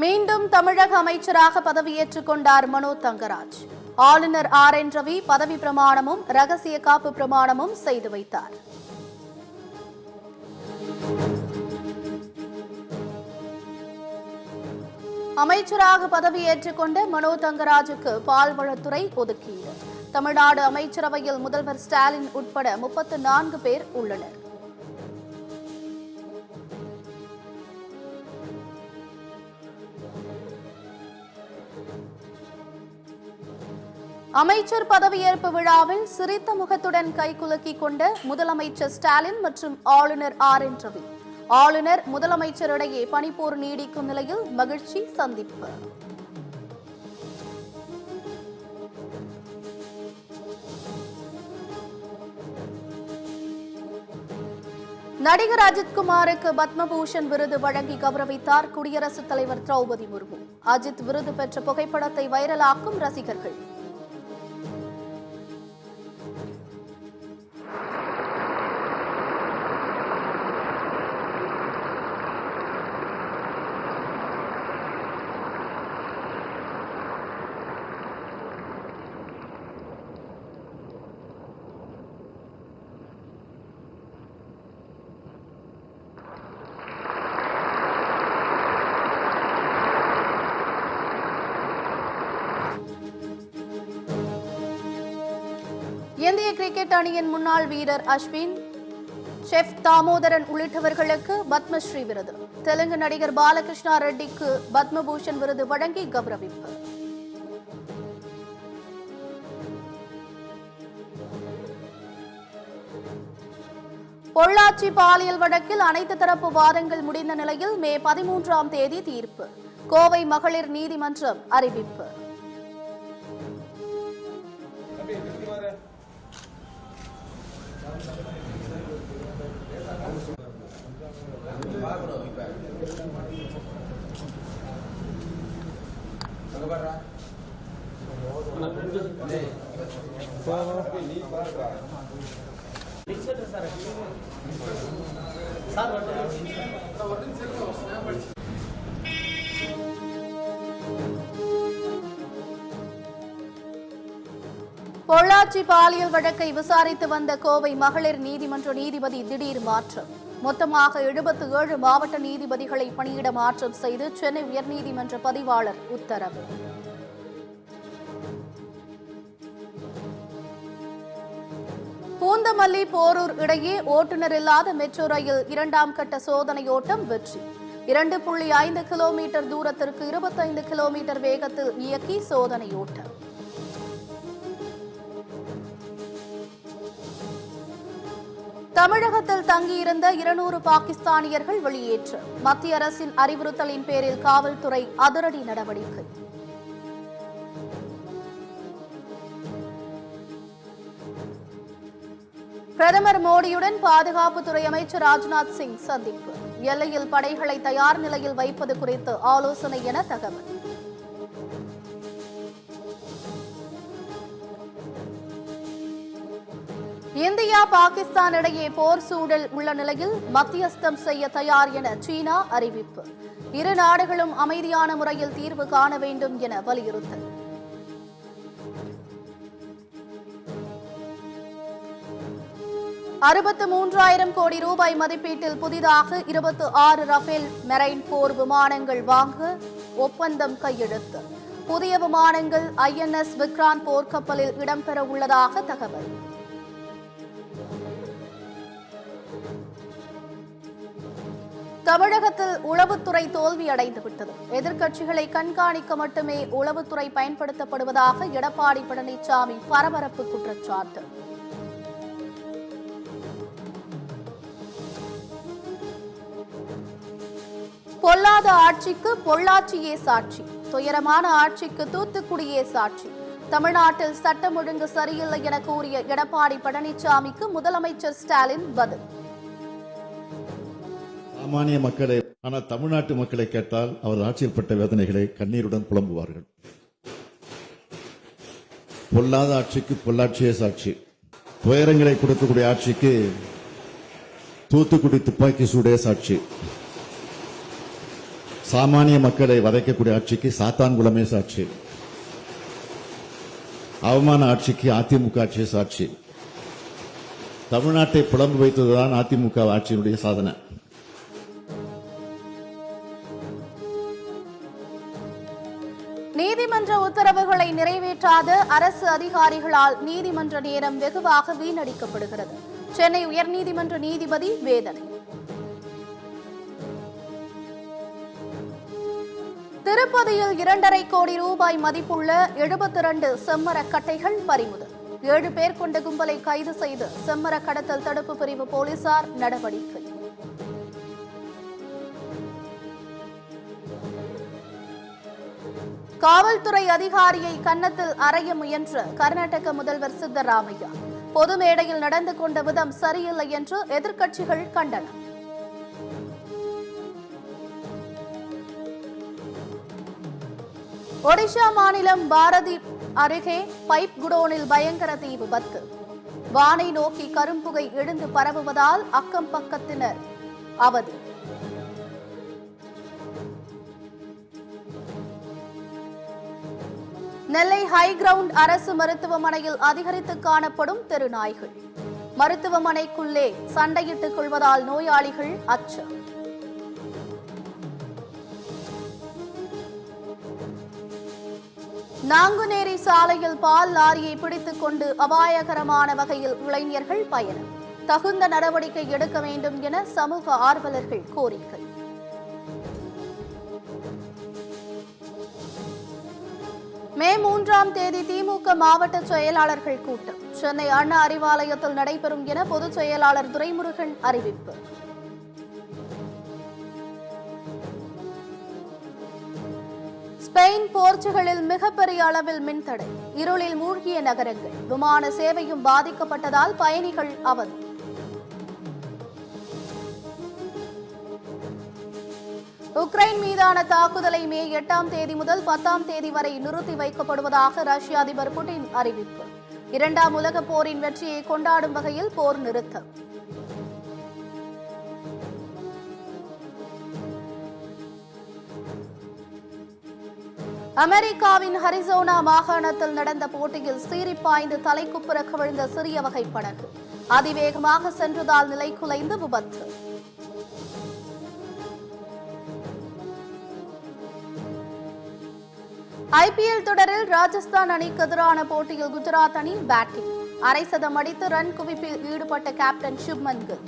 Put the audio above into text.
மீண்டும் தமிழக அமைச்சராக பதவியேற்றுக் கொண்டார் மனோ தங்கராஜ். ஆளுநர் RN ரவி பதவி பிரமாணமும் ரகசிய காப்பு பிரமாணமும் செய்து வைத்தார். அமைச்சராக பதவியேற்றுக் கொண்ட மனோ தங்கராஜுக்கு பால்வளத்துறை ஒதுக்கீடு. தமிழ்நாடு அமைச்சரவையில் முதல்வர் ஸ்டாலின் உட்பட 34 பேர் உள்ளனர். அமைச்சர் பதவியேற்பு விழாவில் சிரித்த முகத்துடன் கைகுலுக்கிக் கொண்ட முதலமைச்சர் ஸ்டாலின் மற்றும் ஆளுநர் RN ரவி. ஆளுநர் முதலமைச்சர் இடையே பனிப்போர் நீடிக்கும் நிலையில் மகிழ்ச்சி சந்திப்பு. நடிகர் அஜித்குமாருக்கு பத்மபூஷன் விருது வழங்கி கௌரவித்தார் குடியரசுத் தலைவர் திரௌபதி முர்மு. அஜித் விருது பெற்ற புகைப்படத்தை வைரலாக்கும் ரசிகர்கள். இந்திய கிரிக்கெட் அணியின் முன்னாள் வீரர் அஸ்வின், செஃப் தாமோதரன் உள்ளிட்டவர்களுக்கு பத்மஸ்ரீ விருது. தெலுங்கு நடிகர் பாலகிருஷ்ணா ரெட்டிக்கு பத்மபூஷன் விருது வழங்கி கௌரவிப்பு. பொள்ளாச்சி பாலியல் வழக்கில் அனைத்து தரப்பு வாதங்கள் முடிந்த நிலையில் மே 13ஆம் தேதி தீர்ப்பு. கோவை மகளிர் நீதிமன்றம் அறிவிப்பு. பொள்ளாச்சி பாலியல் வழக்கை விசாரித்து வந்த கோவை மகளிர் நீதிமன்ற நீதிபதி திடீர் மாற்றம். மொத்தமாக 77 மாவட்ட நீதிபதிகளை பணியிட மாற்றம் செய்து சென்னை உயர்நீதிமன்ற பதிவாளர் உத்தரவு. பூந்தமல்லி போரூர் இடையே ஓட்டுநர் இல்லாத மெட்ரோ ரயில் 2ஆம் கட்ட சோதனை ஓட்டம் வெற்றி. 2.5 கிலோமீட்டர் தூரத்திற்கு 25 கிலோமீட்டர் வேகத்தில் இயக்கி சோதனை ஓட்டம். தமிழகத்தில் தங்கியிருந்த 200 பாகிஸ்தானியர்கள் வெளியேற்றம். மத்திய அரசின் அறிவுறுத்தலின் பேரில் காவல்துறை அதிரடி நடவடிக்கை. பிரதமர் மோடியுடன் பாதுகாப்புத்துறை அமைச்சர் ராஜ்நாத் சிங் சந்திப்பு. எல்லையில் படைகளை தயார் நிலையில் வைப்பது குறித்து ஆலோசனை என தகவல். இந்தியா பாகிஸ்தான் இடையே போர் சூழல் உள்ள நிலையில் மத்தியஸ்தம் செய்ய தயார் என சீனா அறிவிப்பு. இரு நாடுகளும் அமைதியான முறையில் தீர்வு காண வேண்டும் என வலியுறுத்தல். $63,000 கோடி மதிப்பீட்டில் புதிதாக 26 ரஃபேல் மெரைன் போர் விமானங்கள் வாங்க ஒப்பந்தம் கையெழுத்து. புதிய விமானங்கள் INS விக்ராந்த் போர்க்கப்பலில் இடம்பெற உள்ளதாக தகவல். தமிழகத்தில் உளவுத்துறை தோல்வியடைந்துவிட்டது. எதிர்க்கட்சிகளை கண்காணிக்க மட்டுமே உளவுத்துறை பயன்படுத்தப்படுவதாக எடப்பாடி பழனிசாமி பரபரப்பு குற்றச்சாட்டு. பொல்லாத ஆட்சிக்கு பொள்ளாச்சியே சாட்சி. துயரமான ஆட்சிக்கு தூத்துக்குடியே சாட்சி. தமிழ்நாட்டில் சட்டம் ஒழுங்கு சரியில்லை என கூறிய எடப்பாடி பழனிசாமிக்கு முதலமைச்சர் ஸ்டாலின் பதில். சாமானிய மக்களை, ஆனால் தமிழ்நாட்டு மக்களை கேட்டால் அவர் ஆட்சியில் பட்ட வேதனைகளை கண்ணீருடன் புலம்புவார்கள். பொல்லாத ஆட்சிக்கு பொள்ளாச்சியே சாட்சி. துயரங்களை கொடுக்கக்கூடிய ஆட்சிக்கு தூத்துக்குடி துப்பாக்கி சூடே சாட்சி. சாமானிய மக்களை வதைக்கக்கூடிய ஆட்சிக்கு சாத்தான்குளமே சாட்சி. அவமான ஆட்சிக்கு அதிமுக ஆட்சி சாட்சி. தமிழ்நாட்டை புலம்பு வைத்ததுதான் அதிமுக ஆட்சியினுடைய சாதனை. நீதிமன்ற உத்தரவுகளை நிறைவேற்றாத அரசு அதிகாரிகளால் நீதிமன்ற நேரம் வெகுவாக வீணடிக்கப்படுகிறது. சென்னை உயர்நீதிமன்ற நீதிபதி வேதனை. திருப்பதியில் 2.5 கோடி ரூபாய் மதிப்புள்ள 72 செம்மரக் கட்டைகள் பறிமுதல். 7 பேர் கொண்ட கும்பலை கைது செய்து செம்மர கடத்தல் தடுப்பு பிரிவு போலீசார் நடவடிக்கை. காவல்துறை அதிகாரியை கன்னத்தில் அறைய முயன்ற கர்நாடக முதல்வர் சித்தராமையா. பொது மேடையில் நடந்து கொண்ட விதம் சரியில்லை என்று எதிர்க்கட்சிகள் கண்டனம். ஒடிஷா மாநிலம் பாரதி அருகே பைப் குடோனில் பயங்கர தீ விபத்து. வானை நோக்கி கரும்புகை எழுந்து பரவுவதால் அக்கம் பக்கத்தினர் அவதி. நெல்லை ஹைகிரவுண்ட் அரசு மருத்துவமனையில் அதிகரித்து காணப்படும் தெருநாய்கள். மருத்துவமனைக்குள்ளே சண்டையிட்டுக் கொள்வதால் நோயாளிகள் அச்சம். நாங்குநேரி சாலையில் பால் லாரியை பிடித்துக் கொண்டு அபாயகரமான வகையில் இளைஞர்கள் பயணம். தகுந்த நடவடிக்கை எடுக்க வேண்டும் என சமூக ஆர்வலர்கள் கோரிக்கை. மே 3ஆம் தேதி திமுக மாவட்ட செயலாளர்கள் கூட்டம் சென்னை அண்ணா அறிவாலயத்தில் நடைபெறும் என பொதுச் செயலாளர் துரைமுருகன் அறிவிப்பு. ஸ்பெயின் போர்ச்சுகலில் மிகப்பெரிய அளவில் மின்தடை. இருளில் மூழ்கிய நகரங்கள். விமான சேவையும் பாதிக்கப்பட்டதால் பயணிகள் அவதி. உக்ரைன் மீதான தாக்குதலை மே 8ஆம் தேதி முதல் 10ஆம் தேதி வரை நிறுத்தி வைக்கப்படுவதாக ரஷ்ய அதிபர் புட்டின் அறிவிப்பு. 2ஆம் உலகப் போரின் வெற்றியை கொண்டாடும் வகையில் போர் நிறுத்தம். அமெரிக்காவின் அரிசோனா மாகாணத்தில் நடந்த போட்டியில் சீறிப்பாய்ந்து தலைக்குப்புற கவிழ்ந்த சிறிய வகை படகு. அதிவேகமாக சென்றதால் நிலைகுலைந்து விபத்து. ஐபிஎல் தொடரில் ராஜஸ்தான் அணிக்கு எதிரான போட்டியில் குஜராத் அணி பேட்டிங். அரை சதம் அடித்து ரன் குவிப்பில் ஈடுபட்ட கேப்டன் சுப்மன் கில்.